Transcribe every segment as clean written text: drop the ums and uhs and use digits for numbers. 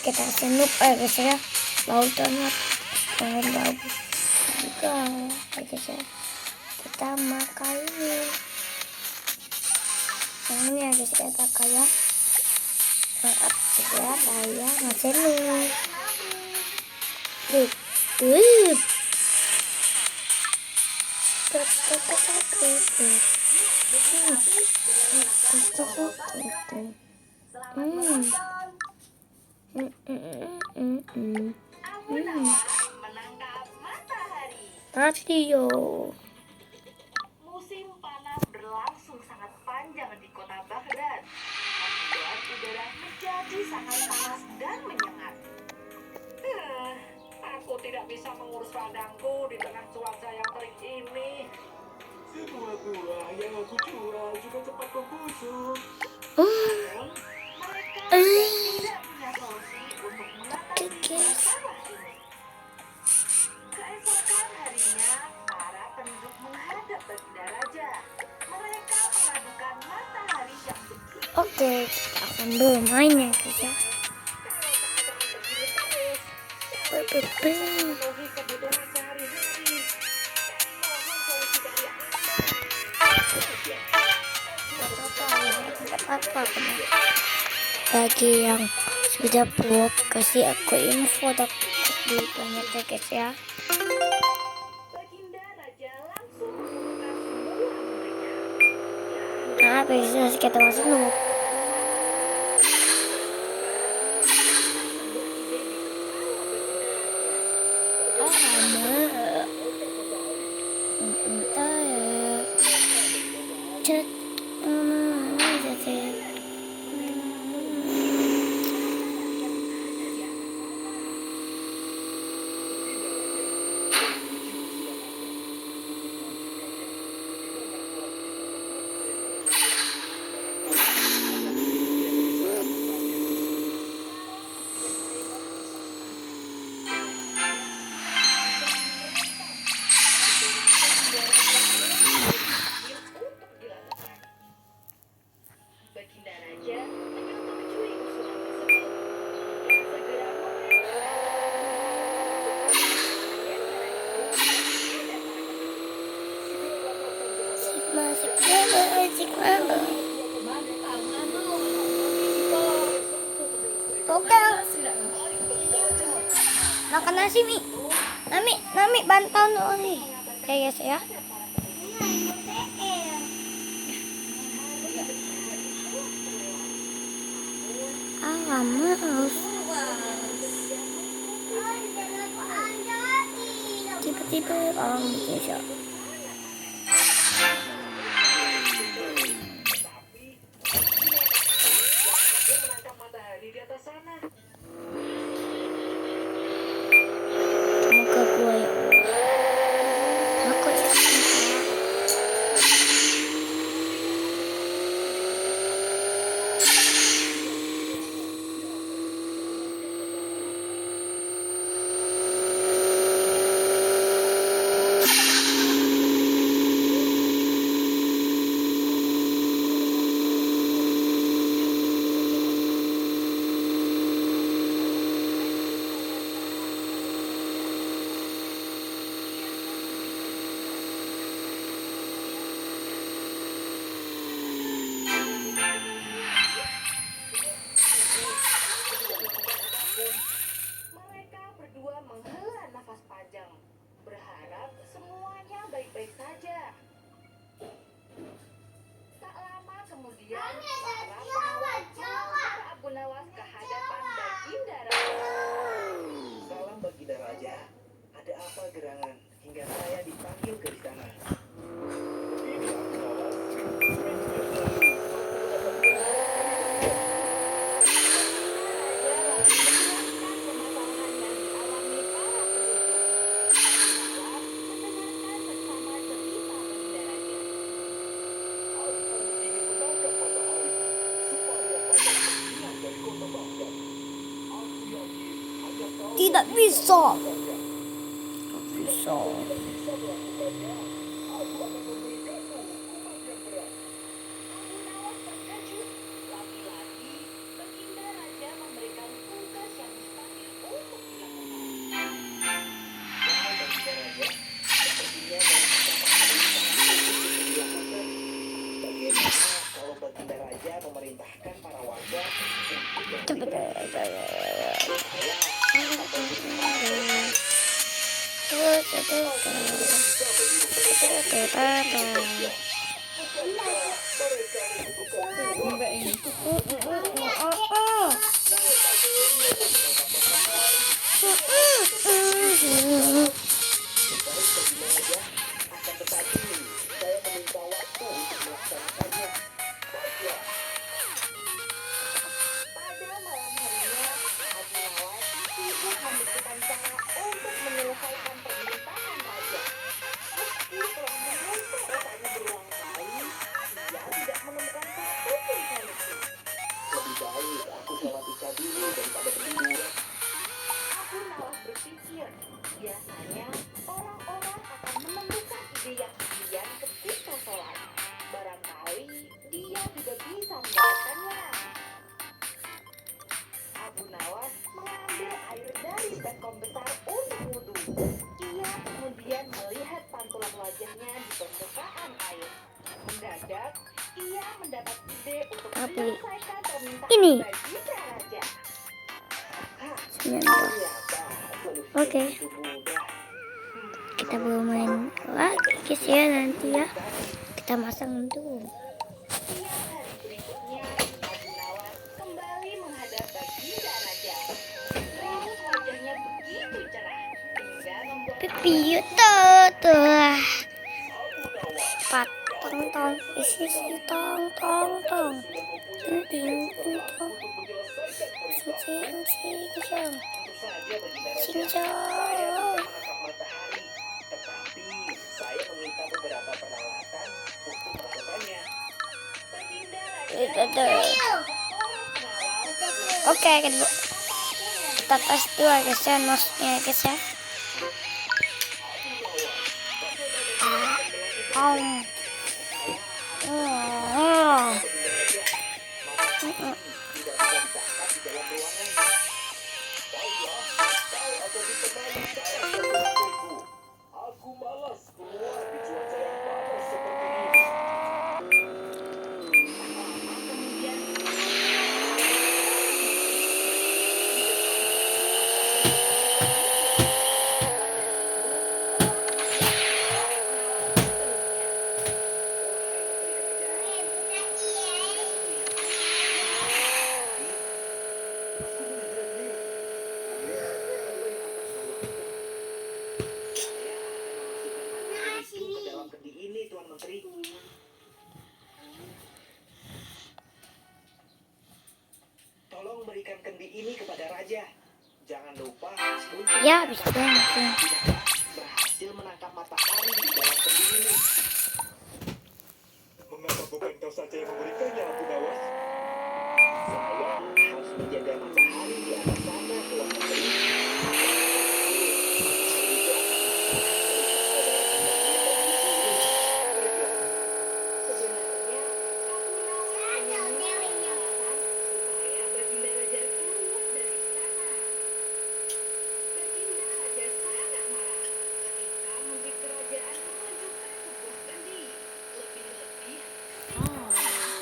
kita senuk guys ya, lautannya sangat bagus juga guys ya. Kita makan ini ya guys, kita kayak maaf ya, saya masih nih Radio. Musim panas berlangsung sangat panjang di kota Baghdad, membuat udara menjadi sangat panas dan menyengat. Aku tidak bisa mengurus ladangku di tengah cuaca yang terik ini. Semua buah yang aku jual juga cepat membusuk. Namun, mereka tidak punya solusi untuk mengatasi masalah ini. Keesokan harinya, para penduduk menghadap Baginda Raja. Mereka mengadukan matahari yang begitu. Oke, kita akan bermain ya guys ya. Memenuhi kebutuhan sehari-hari. Mohon solusi dari Apa bagi yang sudah buat, kasih aku info dapat duit banyak ya guys ya. Baginda Raja langsung mengumumkan semua muridnya. Nah, bisa kita masuk dulu. Baginda Raja menyetujui usulan tersebut dan segera Oke. Makan nasi Mi. Nami bantal dulu nih. Ya guys ya. Lama harus. Tiba-tiba orang Indonesia. menangkap matahari di atas sana. Semoga gue ya Allah. Aku ya. Mereka berdua menghela nafas panjang, berharap semuanya baik-baik saja. Tak lama kemudian, para pengawal membawa Abu Nawas ke hadapan Baginda Raja. Salam Baginda Raja. Ada apa gerangan hingga saya dipanggil ke istana? Ini Abu Nawas. Permasalahan yang dialami para penduduk. Abu Nawas mendengarkan bersama cerita Baginda Raja. Aku ingin menangkap matahari supaya banyak kemenangan dari kota Baghdad. Aku yakin hanya kau Tidak bisa. saja. Bisa. Bisa melakukannya. Aku akan memberikanmu hukuman yang berat. Abu Nawas terkejut. Lagi-lagi Baginda Raja memberikan tugas yang Enggak ini. Akan tetapi saya meminta waktu untuk melaksanakannya. Baiklah. Pada malam harinya, Abu Nawas sibuk memikirkan cara untuk menyelesaikan permintaan raja. Meski telah memutar otaknya berulang kali, ia tidak menemukan satupun solusi. Lebih baik aku sholat isya dulu daripada ketiduran. Abu Nawas berpikir, biasanya orang-orang akan menemukan ide yang brilian ketika sholat. Barangkali dia juga bisa mendapatkannya. Abu Nawas mengambil air dari bekom besar untuk wudhu. Ia kemudian melihat pantulan wajahnya di permukaan air. Mendadak, ia mendapat ide untuk Apa? menyelesaikan permintaan Ini. baginda raja. Ternyata solusi Oke. itu mudah. Kita bermain lagi guys ya nanti ya. Kita masang dulu. Siang hari berikutnya, Abu Nawas kembali menghadap baginda raja. Raut wajahnya begitu cerah hingga membuat Pipi tuh. Patong tong isi tong tong tong. Ting ting ting tong. Sing sing sing sing. Tentu saja baginda raja. Sing Saya sing. menangkap matahari, tetapi saya meminta beberapa peralatan untuk melakukannya. baginda Itu raja tuh. pengawal Oke, kita tes dulu guys ya nosnya guys ya. Aku malas keluar di cuaca yang panas seperti ini. Ke dalam kendi ini, Tuan Menteri. Tolong berikan kendi ini kepada raja. Jangan lupa untuk Ya, habis itu mungkin. berhasil menangkap matahari di dalam kendi ini. Mengapa bukan kau saja yang memberikannya, Abu Nawas? Saya harus menjaga matahari di atas sana, Tuan Menteri. Sebenarnya, Abu Nawas hanya mencari alasan supaya baginda raja keluar dari istana. Baginda raja sangat marah ketika menteri kerajaan menunjukkan sebuah kendi. Lebih-lebih,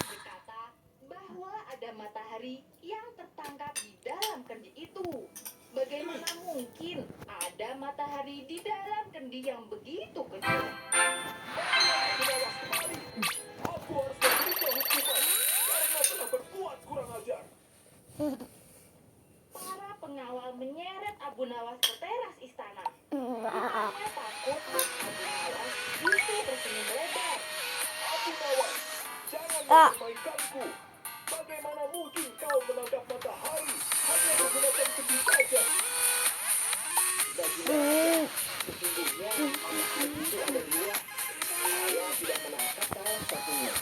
berkata bahwa ada matahari yang tertangkap di dalam kendi itu. Bagaimana mungkin ada matahari di dalam kendi yang begitu kecil? Abu Nawas kembali. Aku harus memberikan hukuman karena telah berbuat kurang ajar. Para pengawal menyeret Abu Nawas ke teras istana. Mereka takut Abu Nawas bisa tersenyum lebar. Abu Nawas, jangan Ah. mempermainkanku. Bagaimana mungkin kau menangkap matahari hanya menggunakan kendi saja? Baginda, sesungguhnya matahari itu ada dua. Saya tidak menangkap salah satunya.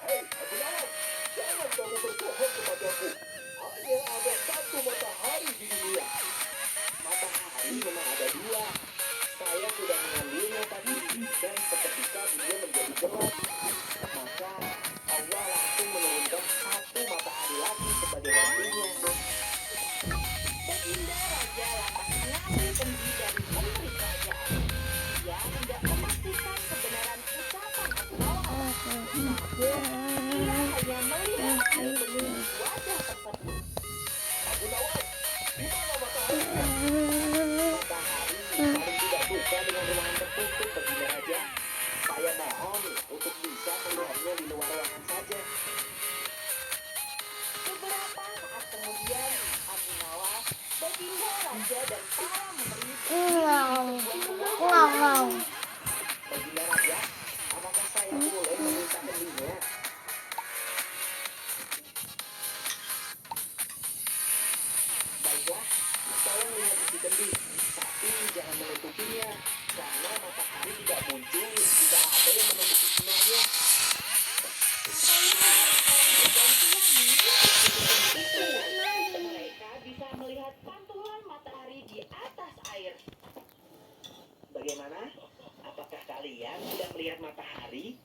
Hei, Abu Nawas, jangan kamu berbohong kepadaku. Hanya ada satu matahari di dunia. Matahari memang ada dua. Saya sudah mengambilnya tadi dan seketika dia menjadi gelap. Maka Allah langsung menurunkan satu matahari lagi sebagai gantinya. Baginda raja lantas mengambil kendi dari menteri kerajaan. Dia tidak memastikan kebenaran ucapan Abu Nawas. Ia hanya melihat air bening di wajah tersebut. mereka dengan ruangan tertutup begini aja. Saya mohon untuk bisa melihatnya di luar ruangan saja. Beberapa saat kemudian, Abu Nawas, baginda raja dan para menteri Wow. Baginda Raja, apakah saya boleh meminta kendinya? Baiklah, tolong lihat isi kendi, tapi jangan menutupinya, karena matahari tidak muncul jika ada yang menutupi sinarnya. mereka bisa melihat pantulan matahari di atas air. Bagaimana? Apakah kalian tidak melihat matahari?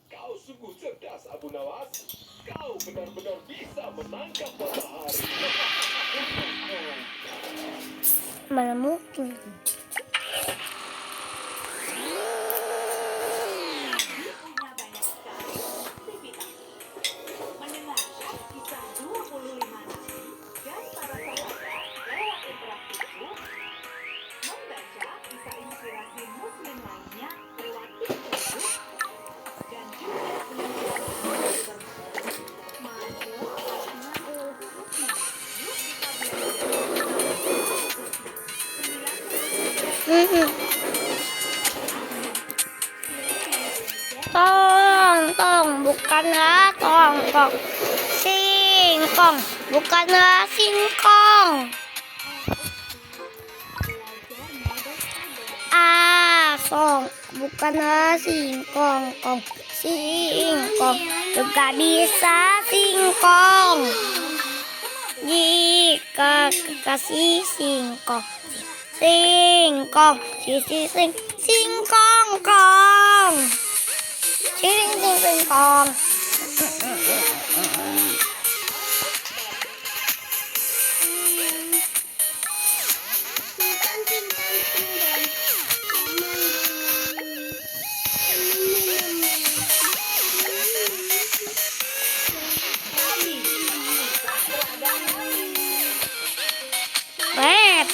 Kau sungguh cerdas, Abu Nawas. Kau benar-benar bisa menangkap matahari. Mana mungkin? Dia punya banyak sekali aktivitas. Mendengarkan kisah 25 nabi dan para sahabat lewat interaktifku, membaca kisah inspirasi muslim lainnya lewat TikTok, dan juga menonton video bermain. Maju karena yuk kita belajar. Tong, bukanlah tong. Singkong, bukanlah singkong. Song, bukanlah singkong. Singkong, juga bisa singkong. Jika kasih singkong, singkong kong. Singkong. Beb.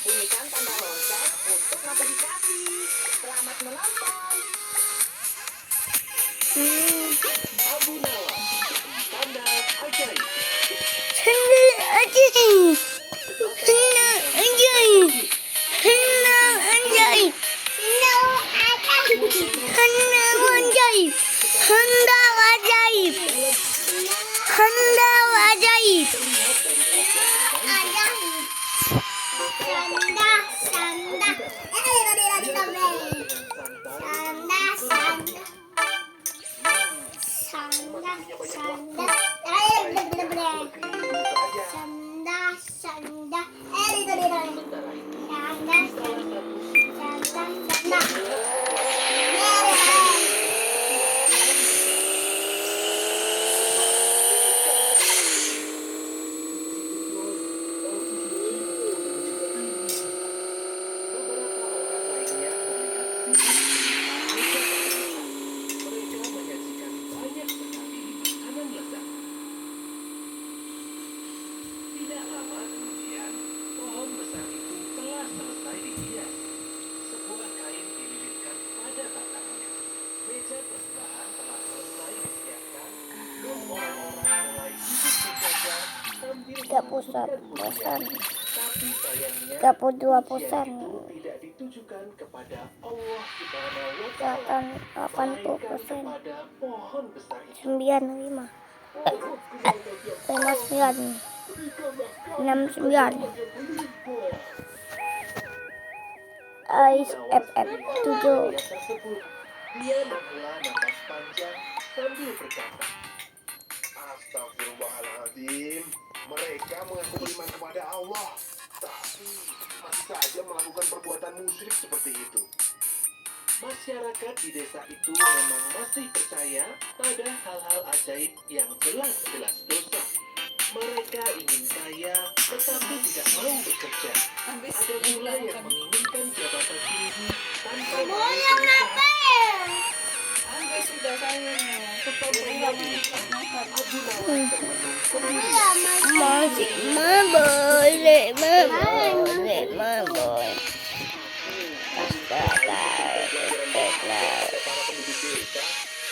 Bunyikan tanda lonceng untuk notifikasi. Selamat menonton. Abu Nawas, tanda ajaib. Handal ajaib. Beberapa orang lainnya terlihat mereka menyajikan banyak sekali makanan lezat. Tidak lama kemudian, pohon besar itu telah selesai dihias. Sebuah kain dililitkan pada batangnya. Meja persembahyan telah selesai disiapkan dan orang-orang mulai duduk berjajar sambil 30%. tapi sayangnya 32%. tidak ditujukan kepada Allah Subhanahu wa Kelihatan Ta'ala, 80%. kepada pohon besar itu. 95. 59. 69. Ais FF 7. Dia tersebut, dia menghela nafas panjang sambil berkata, Astagfirullahaladzim. Mereka mengaku beriman kepada Allah, tapi masih saja melakukan perbuatan musyrik seperti itu. masyarakat di desa itu memang masih percaya pada hal-hal ajaib yang jelas-jelas dosa. Mereka ingin kaya, tetapi tidak mau bekerja. Ada pula yang menginginkan jabatan tinggi tanpa mau berusaha. Sudah saya Masih boleh, boleh. Astaga, para penduduk desa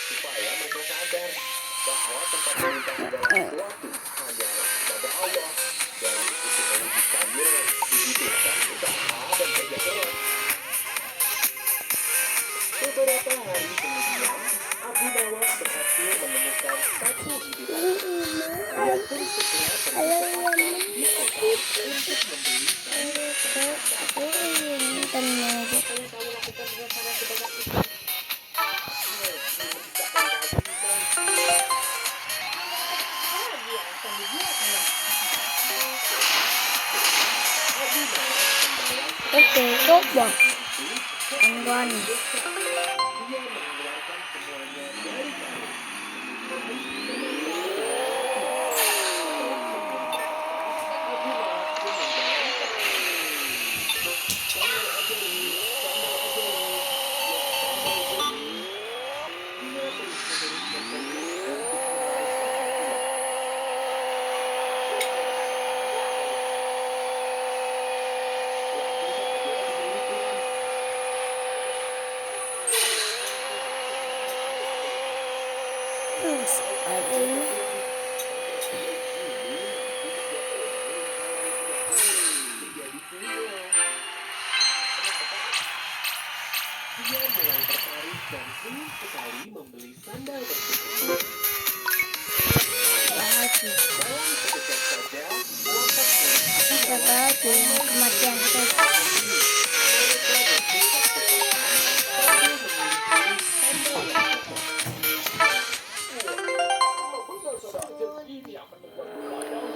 supaya mereka sadar bahwa tempat meminta segala sesuatu hanyalah pada Allah dan untuk mewujudkannya dibutuhkan usaha dan kerja keras. Beberapa hari kemudian, Abu Nawas berhasil menemukan satu ide baru. Dia pun segera pergi ke pasar di kota untuk membeli Oke, coba. Angguan. dia mengeluarkan semuanya dari karung. Dia mulai tertarik dan ingin sekali membeli sandal tersebut. Lagi, Dalam sekejap saja, watak lagi kematian saya. mereka berdesak-desakan sambil memilih sandal yang cocok. Benar saja ini akan membuat ladang.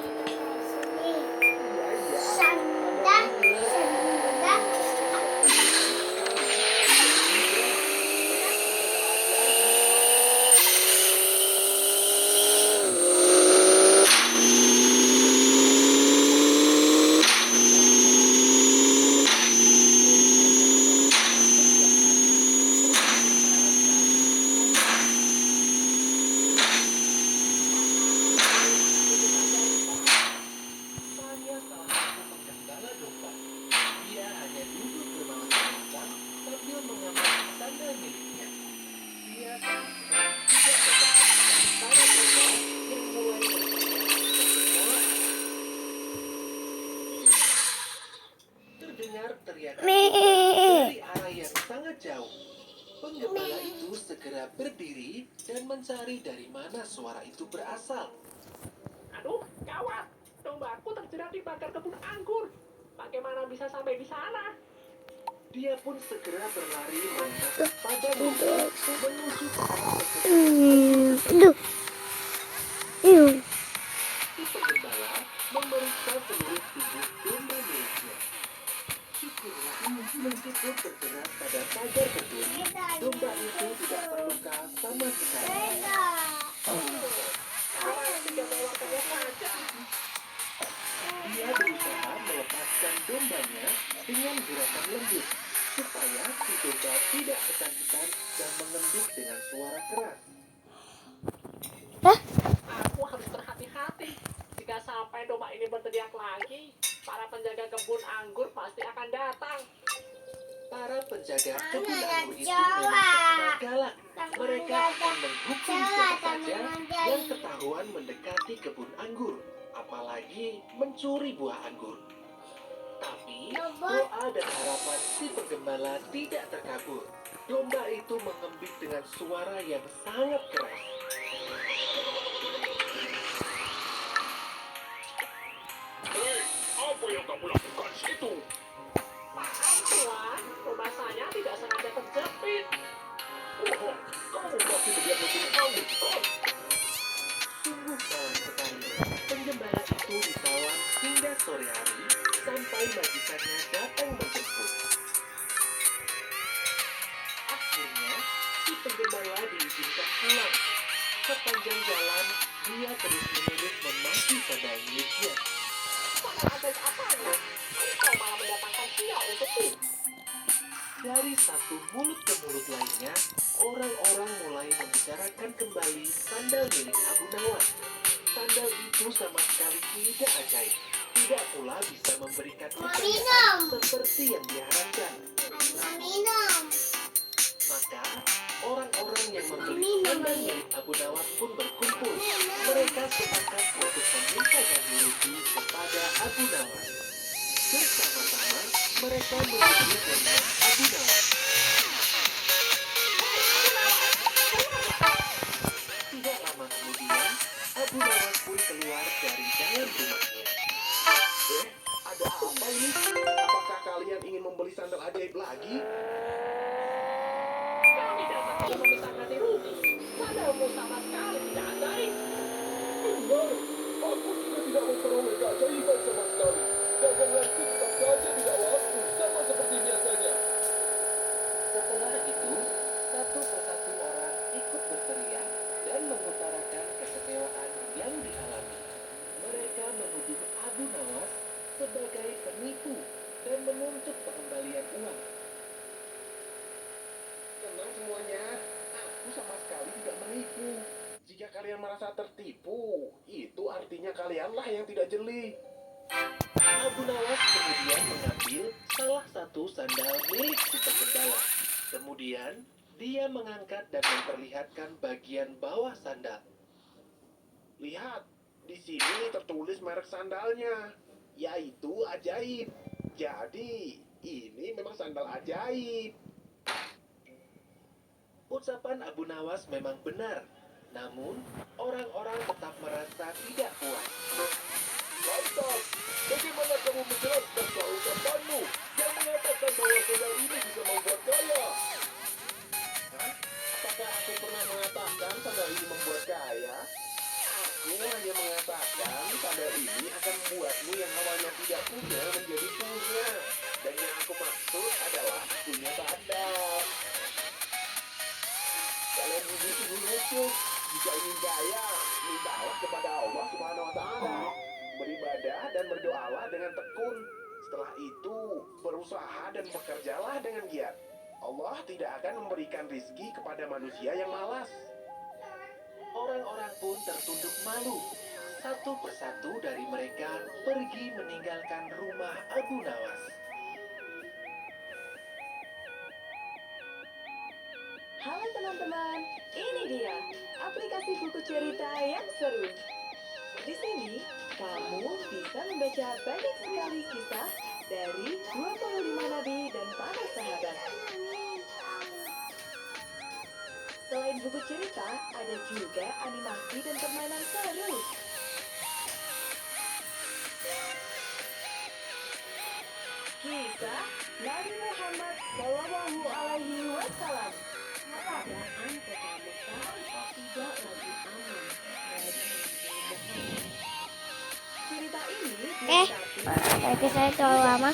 Saya salah satu penggembala domba. Dia hanya duduk bermalas-malasan sambil mengamati sandal miliknya. Dia sama sekali tidak memperhatikan para domba yang mulai berteriak. Terdengar teriakan dari arah yang sangat jauh. Penggembala itu segera berdiri dan mencari dari mana suara itu berasal. Aduh, gawat. Dombaku terjerat di pagar kebun anggur. Bagaimana bisa sampai di sana? Dia pun segera berlari mendekat pada domba menuju ke arah Duh. si penggembala memeriksa seluruh tubuh domba miliknya. Syukurlah, meskipun terjerat pada pagar kebun, domba itu tidak terluka sama sekali. Sekarang tinggal melewatkannya saja. Dia berusaha melepaskan dombanya dengan gerakan lembut, supaya si domba tidak kesakitan dan mengendus dengan suara keras. Aku harus berhati-hati. Jika sampai domba ini berteriak lagi, para penjaga kebun anggur pasti akan datang. Para penjaga kebun anggur itu memang terkenal galak. Mereka akan menghukum siapa saja yang ketahuan mendekati kebun anggur, apalagi mencuri buah anggur. Tapi doa dan harapan si penggembala tidak terkabul. Domba itu mengembik dengan suara yang sangat keras. Hei, apa yang kamu lakukan situ? Maaf tuan, rumah saya tidak sengaja terjepit. Oh, kamu masih berniat mencuri anggur, kan? Sungguh salah sekali. Penggembala itu ditawan hingga sore hari sampai majikannya datang menjemput. Akhirnya, si penggembala diizinkan pulang. Sepanjang jalan, dia terus-menerus memaki sandal miliknya. Sangat ajaib apanya? Kau malah mendatangkan sial untukku. Dari satu mulut ke mulut lainnya, orang-orang mulai membicarakan kembali sandal milik Abu Nawas. Sandal itu sama sekali tidak ajaib. Tidak pula bisa memberikan kekayaan seperti yang diharapkan. Maka, orang-orang yang membeli sandal milik Abu Nawas pun berkumpul. Mereka sepakat untuk meminta ganti rugi kepada Abu Nawas. Bersama-sama, mereka menuju ke rumah Abu Nawas. Tidak lama kemudian, Abu Nawas pun keluar dari dalam rumahnya. Ada apa ini? Apakah kalian ingin membeli sandal ajaib lagi? Kami datang untuk meminta ganti rugi. Sandalmu sama sekali tidak ajaib. Benar, aku juga tidak memperoleh keajaiban sama sekali. Daganganku tetap saja tidak laku, sama seperti biasanya. Setelah itu, satu persatu orang ikut berteriak dan mengutarakan kekecewaan yang dialami. Mereka menuduh Abu Nawas sebagai penipu dan menuntut pengembalian uang. Tenang semuanya, aku sama sekali tidak menipu. Jika kalian merasa tertipu, itu artinya kalianlah yang tidak jeli. Abu Nawas kemudian mengambil salah satu sandal milik si pengendala. Kemudian, dia mengangkat dan memperlihatkan bagian bawah sandal. Lihat, di sini tertulis merek sandalnya, yaitu ajaib. Jadi, ini memang sandal ajaib. Ucapan Abu Nawas memang benar, namun orang-orang tetap merasa tidak puas. Lantas, bagaimana kamu menjelaskan soal ucapanmu yang mengatakan bahwa sandal ini bisa membuat kaya? Hah? Apakah aku pernah mengatakan sandal ini membuat kaya? Aku hanya mengatakan sandal ini akan membuatmu yang awalnya tidak punya menjadi punya. Dan yang aku maksud adalah punya sandal. Kalian sungguh lucu. Jika ingin kaya, mintalah kepada Allah Subhanahu wa Ta'ala. Beribadah dan berdoalah dengan tekun. Setelah itu, berusaha dan bekerjalah dengan giat. Allah tidak akan memberikan rizki kepada manusia yang malas. Orang-orang pun tertunduk malu. Satu persatu dari mereka pergi meninggalkan rumah Abu Nawas. Halo teman-teman, ini dia aplikasi buku cerita yang seru. Di sini, kamu bisa membaca banyak sekali kisah dari 25 nabi dan para sahabat. Selain buku cerita, ada juga animasi dan permainan seru. Kisah Nabi Muhammad Shallallahu Alaihi Wasallam. Keadaan kota Mekah tidak lagi aman dari Muhammad. Cerita ini Tapi saya terlalu lama.